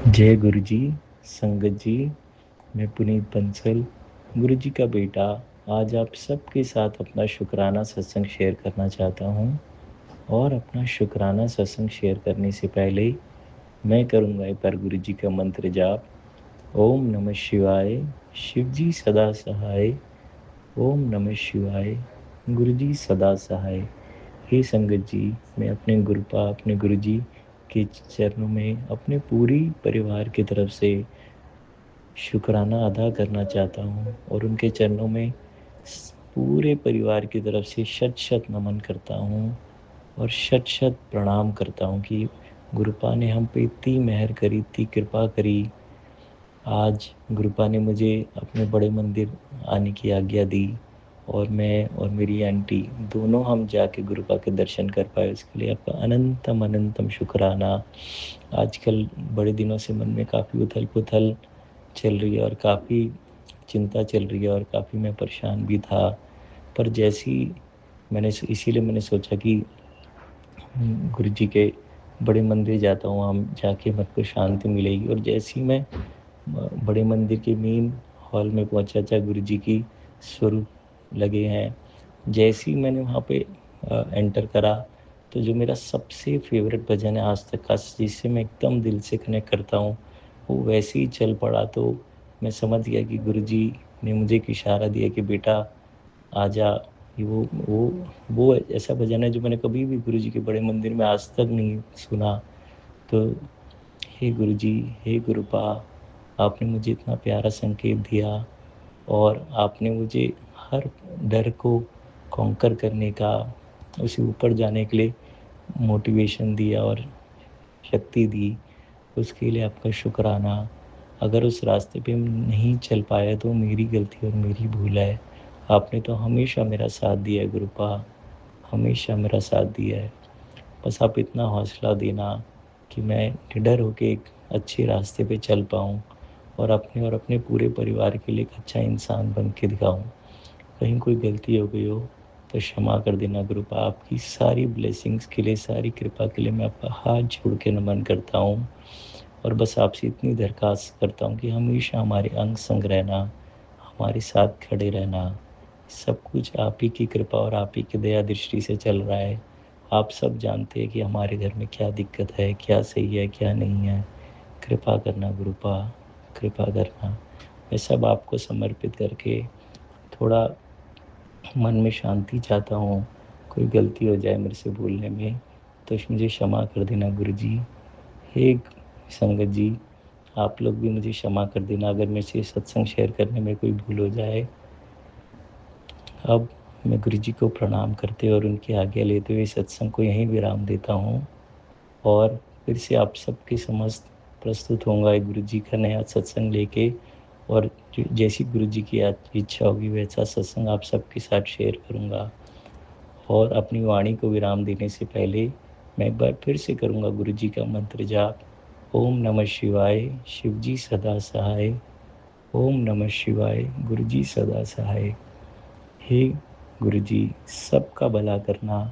जय गुरु जी, संगत जी। मैं पुनीत बंसल, गुरु जी का बेटा, आज आप सबके साथ अपना शुक्राना सत्संग शेयर करना चाहता हूँ। और अपना शुक्राना सत्संग शेयर करने से पहले मैं करूँगा एक बार गुरु जी का मंत्र जाप। ओम नमः शिवाय, शिव जी सदा सहाय। ओम नमः शिवाय, गुरु जी सदा सहाय। हे संगत जी, मैं अपने अपने गुरु जी के चरणों में अपने पूरी परिवार की तरफ से शुक्राना अदा करना चाहता हूँ और उनके चरणों में पूरे परिवार की तरफ से शत शत नमन करता हूँ और शत शत प्रणाम करता हूँ कि गुरुपा ने हम पे इतनी मेहर करी, इतनी कृपा करी। आज गुरुपा ने मुझे अपने बड़े मंदिर आने की आज्ञा दी और मैं और मेरी आंटी दोनों हम जाके गुरुपा के दर्शन कर पाए। उसके लिए आपका अनंतम अनंतम शुक्राना। आजकल बड़े दिनों से मन में काफ़ी उथल पुथल चल रही है और काफ़ी चिंता चल रही है और काफ़ी मैं परेशान भी था। पर इसीलिए मैंने सोचा कि गुरु जी के बड़े मंदिर जाता हूँ, हम जाके मन को शांति मिलेगी। और जैसे ही मैं बड़े मंदिर के मेन हॉल में पहुंचा, जहाँ गुरु जी की स्वरूप लगे हैं, जैसे ही मैंने वहाँ पे एंटर करा, तो जो मेरा सबसे फेवरेट भजन है आज तक का, जिससे मैं एकदम दिल से कनेक्ट करता हूँ, वो वैसे ही चल पड़ा। तो मैं समझ गया कि गुरु जी ने मुझे एक इशारा दिया कि बेटा आजा। ये वो ऐसा भजन है जो मैंने कभी भी गुरु जी के बड़े मंदिर में आज तक नहीं सुना। तो हे गुरु जी, हे गुरुपा, आपने मुझे इतना प्यारा संकेत दिया और आपने मुझे हर डर को कॉन्कर करने का, उसे ऊपर जाने के लिए मोटिवेशन दिया और शक्ति दी। उसके लिए आपका शुक्राना। अगर उस रास्ते पे नहीं चल पाया तो मेरी गलती और मेरी भूल है। आपने तो हमेशा मेरा साथ दिया है गुरुपा, हमेशा मेरा साथ दिया है। बस आप इतना हौसला देना कि मैं निडर होके एक अच्छे रास्ते पे चल पाऊँ और अपने पूरे परिवार के लिए एक अच्छा इंसान बन के दिखाऊँ। कहीं कोई गलती हो गई हो तो क्षमा कर देना गुरुपा। आपकी सारी ब्लेसिंग्स के लिए, सारी कृपा के लिए मैं आपका हाथ जोड़ के नमन करता हूँ और बस आपसे इतनी दरख्वास्त करता हूँ कि हमेशा हमारे अंग संग रहना, हमारे साथ खड़े रहना। सब कुछ आप ही की कृपा और आप ही की दया दृष्टि से चल रहा है। आप सब जानते हैं कि हमारे घर में क्या दिक्कत है, क्या सही है, क्या नहीं है। कृपा करना गुरुपा, कृपा करना। मैं सब आपको समर्पित करके थोड़ा मन में शांति चाहता हूँ। कोई गलती हो जाए मेरे से बोलने में तो मुझे क्षमा कर देना गुरु जी। हे संगत जी, आप लोग भी मुझे क्षमा कर देना अगर मेरे से सत्संग शेयर करने में कोई भूल हो जाए। अब मैं गुरु जी को प्रणाम करते और उनकी आज्ञा लेते हुए सत्संग को यहीं विराम देता हूँ और फिर से आप सबके समस्त प्रस्तुत होऊंगा एक गुरु जी का नया सत्संग लेके। और जैसी गुरु जी की इच्छा होगी वैसा सत्संग आप सबके साथ शेयर करूँगा। और अपनी वाणी को विराम देने से पहले मैं एक बार फिर से करूँगा गुरु जी का मंत्र जाप। ओम नमः शिवाय, शिव जी सदा सहाय। ओम नमः शिवाय, गुरु जी सदा सहाय। हे गुरु जी, सबका भला करना,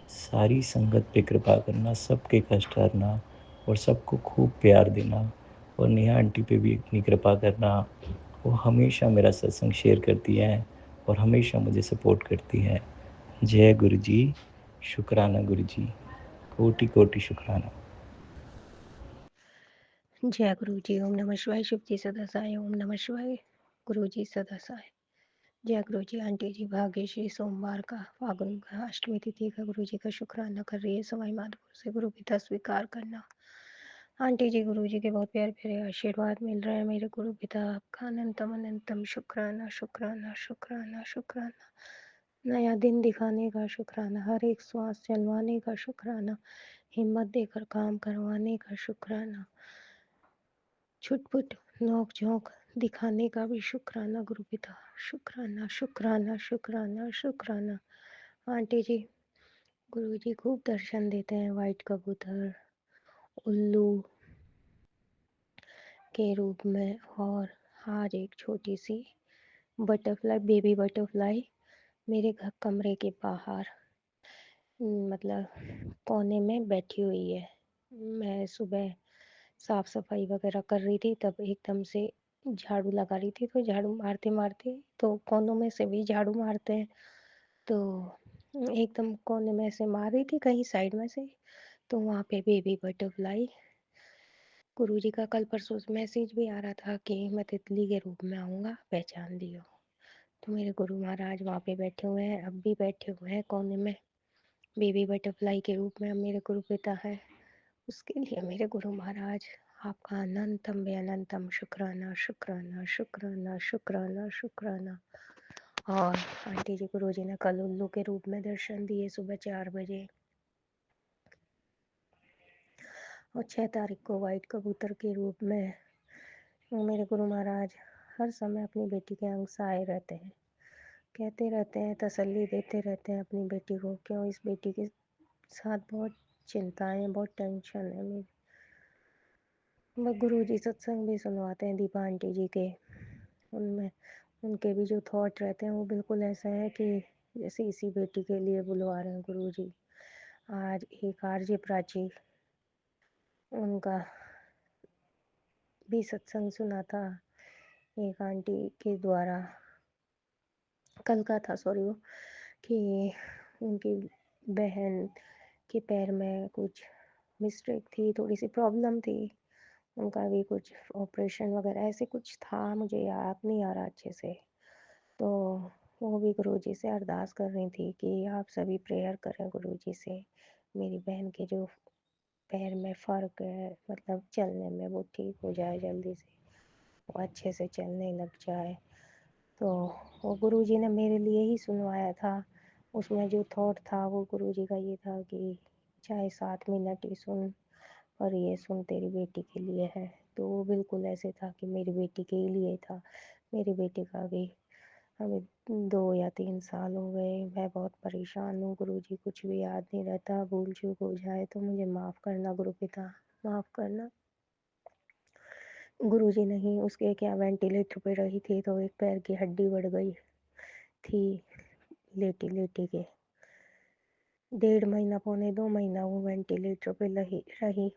सारी संगत पे कृपा करना, सबके कष्ट हरना और सबको खूब प्यार देना। और नेहा आंटी पे भी इतनी कृपा करना, वो हमेशा मेरा सत्संग शेयर करती हैं और हमेशा मुझे सपोर्ट करती हैं। जय गुरु जी, शुक्राना गुरु जी, कोटि कोटि शुक्राना। जय गुरु जी। ओम नमः शिवाय। शिव जी सदा साई। ओम नमः शिवाय। गुरु जी सदा साई। जय गुरु जी। आंटी जी भाग्यश्री सोमवार का फागुन का अष्टमी तिथि का गुरु जी का शुक्राना कर रही है सवाई माधोपुर से। गुरु पिता स्वीकार करना। आंटी जी गुरु जी के बहुत प्यारे प्यारे आशीर्वाद मिल रहे हैं मेरे गुरु पिता। आपका अनंतम अनंतम शुक्राना शुक्राना शुक्राना शुक्राना। नया दिन दिखाने का शुक्राना, हर एक श्वास चलवाने का शुक्राना, हिम्मत देकर काम करवाने का शुक्राना, छुटपुट नोक झोंक दिखाने का भी शुक्राना गुरु पिता। शुक्राना शुक्राना शुक्राना शुक्राना। आंटी जी गुरु जी खूब दर्शन देते हैं वाइट कबूतर, उल्लू के रूप में, और आज एक छोटी सी बटरफ्लाई, बेबी बटरफ्लाई मेरे घर कमरे के बाहर मतलब कोने में बैठी हुई है। मैं सुबह साफ सफाई वगैरह कर रही थी, तब एकदम से झाड़ू लगा रही थी, तो झाड़ू मारते मारते, तो कोनों में से भी झाड़ू मारते हैं, तो एकदम कोने में से मार रही थी कहीं साइड में से, तो वहाँ पे बेबी बटरफ्लाई, गुरुजी का कल परसों से मैसेज भी आ रहा था कि मैं तितली के रूप में आऊँगा, पहचान लियो। तो मेरे गुरु महाराज वहाँ पे बैठे हुए हैं, अब भी बैठे हुए हैं कोने में, बेबी बटरफ्लाई के रूप में। अब मेरे गुरु पिता है, उसके लिए मेरे गुरु महाराज आपका अनंतम बे अनंतम शुक्राना शुक्राना शुक्राना शुक्राना शुक्राना। और आंटी जी गुरु जी ने कल उल्लू के रूप में दर्शन दिए सुबह 4 बजे, और 6 तारीख को वाइट कबूतर के रूप में। मेरे गुरु महाराज हर समय अपनी बेटी के अंग सहाय रहते हैं, कहते रहते हैं, तसल्ली देते रहते हैं अपनी बेटी को, क्यों इस बेटी के साथ बहुत चिंताएं, बहुत टेंशन है मेरी। बस गुरु जी सत्संग भी सुनवाते हैं दीपा आंटी जी के, उनमें उनके भी जो थॉट रहते हैं वो बिल्कुल ऐसा है कि जैसे इसी बेटी के लिए बुलवा रहे हैं गुरु जी। आज एक आरजे प्राची, उनका भी सत्संग सुना था एक आंटी के द्वारा, कल का था सॉरी, वो कि उनकी बहन के पैर में कुछ मिस्टेक थी, थोड़ी सी प्रॉब्लम थी, उनका भी कुछ ऑपरेशन वगैरह ऐसे कुछ था, मुझे याद नहीं आ रहा अच्छे से। तो वो भी गुरुजी से अरदास कर रही थी कि आप सभी प्रेयर करें गुरुजी से, मेरी बहन के जो पैर में फ़र्क है, मतलब चलने में, वो ठीक हो जाए जल्दी से, वो अच्छे से चलने लग जाए। तो वो गुरुजी ने मेरे लिए ही सुनवाया था, उसमें जो थॉट था वो गुरुजी का ये था कि चाहे 7 मिनट ही सुन, पर ये सुन तेरी बेटी के लिए है। तो वो बिल्कुल ऐसे था कि मेरी बेटी के ही लिए था। मेरी बेटी का भी अभी 2 या 3 साल हो गए, मैं बहुत परेशान हूँ गुरुजी, कुछ भी याद नहीं रहता, भूल चूक हो जाए तो मुझे माफ़ करना गुरु पिता, माफ़ करना। गुरुजी नहीं, उसके क्या वेंटिलेटर पे रही थी तो एक पैर की हड्डी बढ़ गई थी, लेटी लेटी के 1.5 महीना, पौने 2 महीना वो वेंटिलेटर पे रही,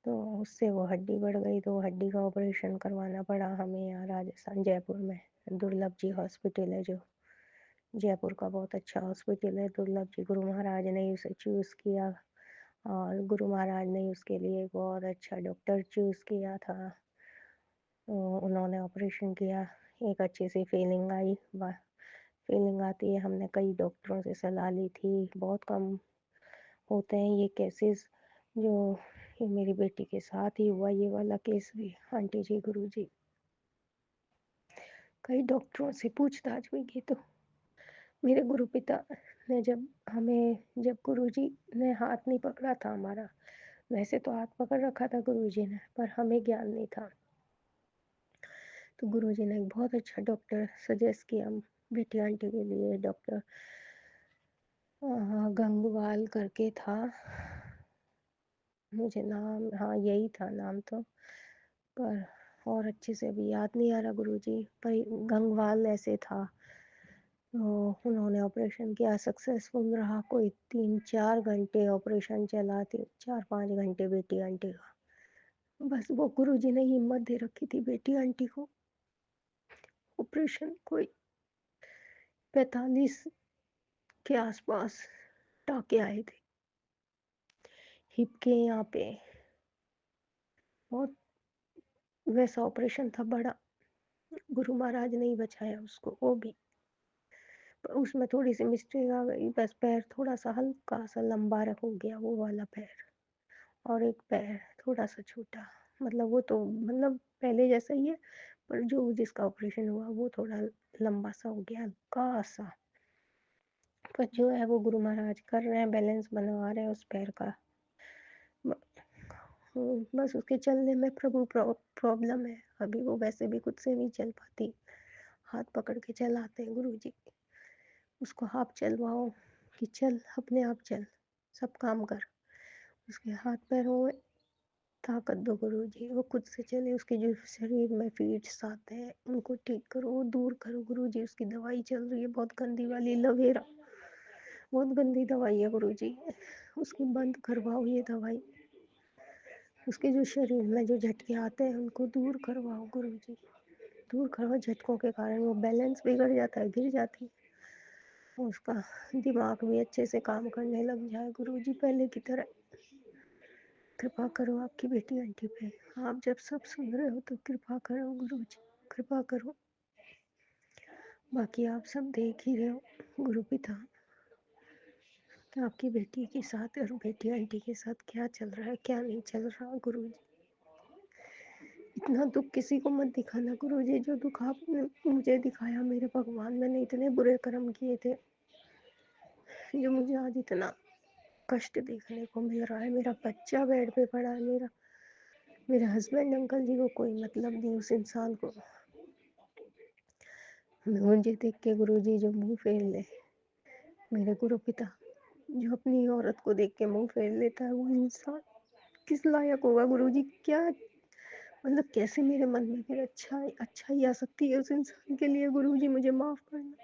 तो उससे वो हड्डी बढ़ गई, तो हड्डी का ऑपरेशन करवाना पड़ा हमें यहाँ राजस्थान जयपुर में। दुर्लभ जी हॉस्पिटल है जो, जयपुर का बहुत अच्छा हॉस्पिटल है दुर्लभ जी, गुरु महाराज ने उसे चूज़ किया, और गुरु महाराज ने उसके लिए एक बहुत अच्छा डॉक्टर चूज़ किया था, तो उन्होंने ऑपरेशन किया। एक अच्छी सी फीलिंग आई, फीलिंग आती है, हमने कई डॉक्टरों से सलाह ली थी, बहुत कम होते हैं ये केसेस, जो ये मेरी बेटी के साथ ही हुआ ये वाला केस भी। आंटी जी गुरु जी कई डॉक्टरों से पूछताछ भी की, तो मेरे गुरु पिता ने जब गुरु जी ने हाथ नहीं पकड़ा था हमारा, वैसे तो हाथ पकड़ रखा था गुरु जी ने, पर हमें ज्ञान नहीं था, तो गुरु जी ने एक बहुत अच्छा डॉक्टर सजेस्ट किया बेटी आंटी के लिए, डॉक्टर गंगवाल करके था, मुझे नाम, हाँ यही था नाम तो, पर और अच्छे से अभी याद नहीं आ रहा गुरुजी, पर गंगवाल ऐसे था। तो उन्होंने ऑपरेशन किया, सक्सेसफुल रहा, कोई 3-4 घंटे ऑपरेशन चला, 4-5 घंटे बेटी आंटी का। बस वो गुरुजी ने हिम्मत दे रखी थी बेटी आंटी को। ऑपरेशन कोई 45 के आसपास टाके आए थे हिप के यहाँ पे, बहुत वैसा ऑपरेशन था बड़ा, गुरु महाराज ने ही बचाया उसको, वो भी उसमें थोड़ी सी मिस्टेक आ गई, बस पैर थोड़ा सा हल्का सा लंबा हो गया वो वाला पैर, और एक पैर थोड़ा सा छोटा, मतलब वो तो मतलब पहले जैसा ही है, पर जो जिसका ऑपरेशन हुआ वो थोड़ा लंबा सा हो गया हल्का सा, पर जो है वो गुरु महाराज कर रहे हैं, बैलेंस बनवा रहे हैं उस पैर का। बस उसके चलने में प्रभु प्रॉब्लम है, अभी वो वैसे भी खुद से नहीं चल पाती, हाथ पकड़ के चलाते हैं गुरु जी, उसको आप चलवाओ कि चल अपने आप चल, सब काम कर, उसके हाथ पैरों में ताकत दो गुरु जी, वो खुद से चले, उसके जो शरीर में फीड्स आते हैं उनको ठीक करो, वो दूर करो गुरु जी, उसकी दवाई चल रही है बहुत गंदी वाली लवेरा, बहुत गंदी दवाई है गुरु जी, उसकी बंद करवाओ ये दवाई, उसके जो शरीर में जो झटके आते हैं उनको दूर करवाओ गुरुजी, दूर करवाओ। झटकों के कारण वो बैलेंस बिगड़ जाता है, गिर जाती है, और उसका दिमाग भी अच्छे से काम करने लग जाए गुरुजी पहले की तरह। कृपा करो आपकी बेटी आंटी पे। आप जब सब सुन रहे हो तो कृपा करो गुरुजी, कृपा करो। बाकी आप सब देख ही रहे हो गुरु पिता कि आपकी बेटी के साथ और बेटी आंटी के साथ क्या चल रहा है, क्या नहीं चल रहा गुरुजी। इतना दुख किसी को मत दिखाना गुरुजी, जो दुख आपने मुझे दिखाया मेरे भगवान, मैंने इतने बुरे कर्म किए थे जो मुझे आज इतना कष्ट देखने को मिल रहा है। मेरा बच्चा बेड पे पड़ा है, मेरे हस्बैंड अंकल जी को कोई मतलब नहीं उस इंसान को। मुझे देख के गुरुजी जो मुंह फेर ले, मेरे गुरु पिता जो अपनी औरत को देख के मुंह फेर लेता है, वो इंसान किस लायक होगा गुरुजी? क्या मतलब कैसे मेरे मन में फिर अच्छा ही आ सकती है उस इंसान के लिए? गुरुजी मुझे माफ करना।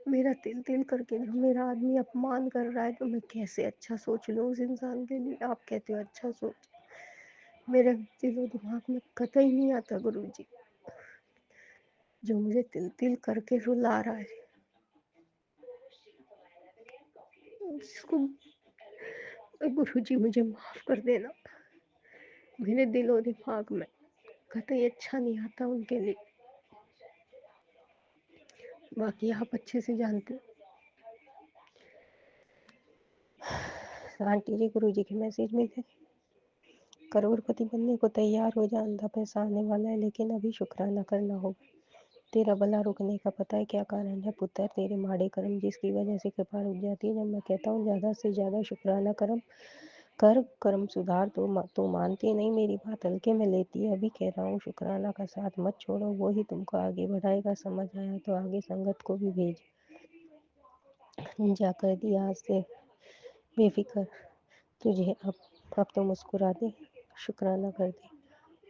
मेरा तिल तिल करके जो मेरा आदमी अपमान कर रहा है, तो मैं कैसे अच्छा सोच लूँ उस इंसान के लिए? आप कहते हो अच्छा सोच, मेरे दिलो दिमाग में कतई नहीं आता गुरुजी। जो मुझे तिल तिल करके रुला रहा है उसको, गुरुजी मुझे माफ कर देना। मेरे दिलो दिमाग में कतई अच्छा नहीं आता उनके लिए। बाकी आप अच्छे से जानते हो। आंटी जी गुरुजी के मैसेज में थे, करोड़पति बनने को तैयार हो जा, अंधा पैसा आने वाला है, लेकिन अभी शुक्राना करना होगा। तेरा भला रुकने का पता है क्या कारण है पुत्र? तेरे माड़े कर्म जिसकी वजह से कृपा रुक जाती है। जब मैं कहता हूँ ज़्यादा से ज़्यादा शुक्राना कर्म सुधार, तो मानती नहीं मेरी बात, हल्के में लेती है। अभी कह रहा हूँ शुक्राना का साथ मत छोड़ो, वो ही तुमको आगे बढ़ाएगा। समझ आया तो आगे संगत को भी भेज। जा कर दिया आज से बेफिक्र तुझे, अब तो मुस्कुरा दे, शुक्राना कर दे।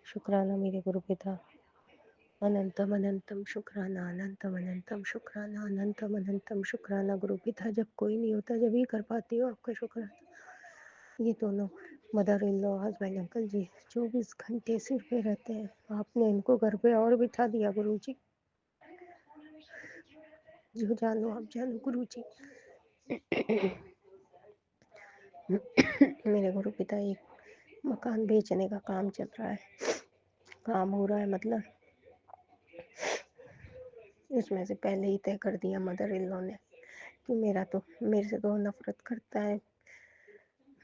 शुक्राना मेरे गुरु पिता, अनंतम अनंतम शुक्राना, अनंतम अनंतम शुक्राना, अनंतम अनंतम शुक्राना गुरु पिता। जब कोई नहीं होता जब ही कर पाती हो आपका शुक्राना। ये दोनों mother in law husband uncle ji 24 घंटे सिर पे रहते हैं, आपने इनको घर पे और बिठा दिया गुरु जी। जो जानो आप जानो गुरु जी। मेरे गुरु पिता एक मकान बेचने का काम चल रहा है, काम हो रहा है, मतलब उसमें से पहले ही तय कर दिया मदर इन लॉ ने कि मेरे से तो नफरत करता है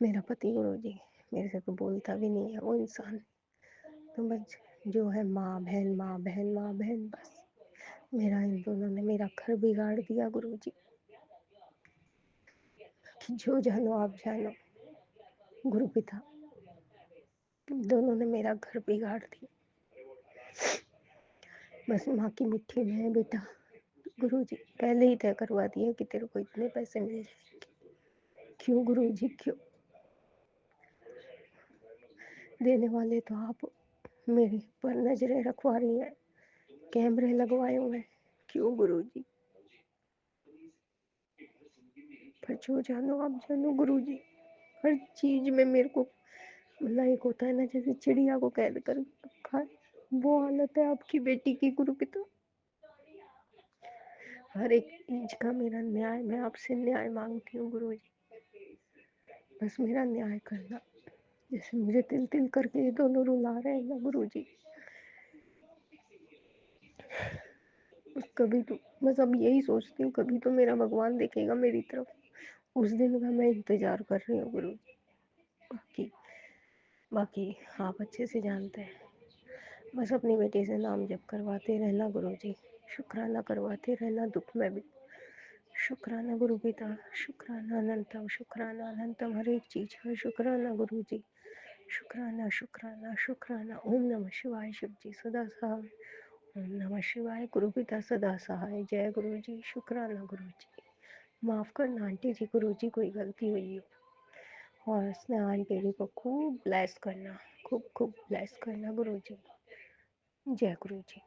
मेरा पति गुरु जी, मेरे से तो बोलता भी नहीं है वो इंसान। तो बस जो है माँ बहन, माँ बहन, माँ बहन, बस मेरा इन दोनों ने मेरा घर बिगाड़ दिया गुरु जी। जो जानो आप जानो गुरु पिता, दोनों ने मेरा घर बिगाड़ दिया। बस माँ की मिट्टी में है बेटा। गुरु जी पहले ही तय करवा दिया कि तेरे को इतने पैसे मिल जाएंगे। क्यों गुरु जी क्यों? देने वाले तो आप मेरे पर नजरें रखवा रही हैं, कैमरे लगवाए हुए हैं। क्यों गुरु जी? पर जो जानो आप जानो गुरु जी, हर चीज में मेरे को मतलब एक होता है ना, जैसे चिड़िया को कैद कर रखा है, वो हालत है आपकी बेटी की गुरु पिता। हर एक चीज का मेरा न्याय, मैं आपसे न्याय मांगती हूँ गुरु जी, बस मेरा न्याय करना। जैसे मुझे तिल तिल करके ये दोनों रुला रहे हैं ना गुरु जी, कभी तो बस अब यही सोचती हूँ कभी तो मेरा भगवान देखेगा मेरी तरफ, उस दिन का मैं इंतजार कर रही हूँ गुरु जी। बाकी बाकी आप अच्छे से जानते हैं, बस अपनी बेटी से नाम जप करवाते रहना गुरु जी, शुक्राना करवाते रहना दुख में भी। शुक्राना गुरु पिता, शुक्राना अनंतम, शुक्राना अनंतम, हर एक चीज का शुक्राना गुरु जी। शुक्राना शुक्राना शुक्राना। ओम नमः शिवाय। शिव जी सदा सहाय। ओम नमः शिवाय। गुरु पिता सदा सहाय। जय गुरु जी। शुक्राना गुरु जी। माफ करना आंटी जी, गुरु जी कोई गलती हुई हो, और स्नेहा आंटी जी को खूब ब्लेस करना, खूब खूब ब्लेस करना गुरु जी। जय गुरु जी।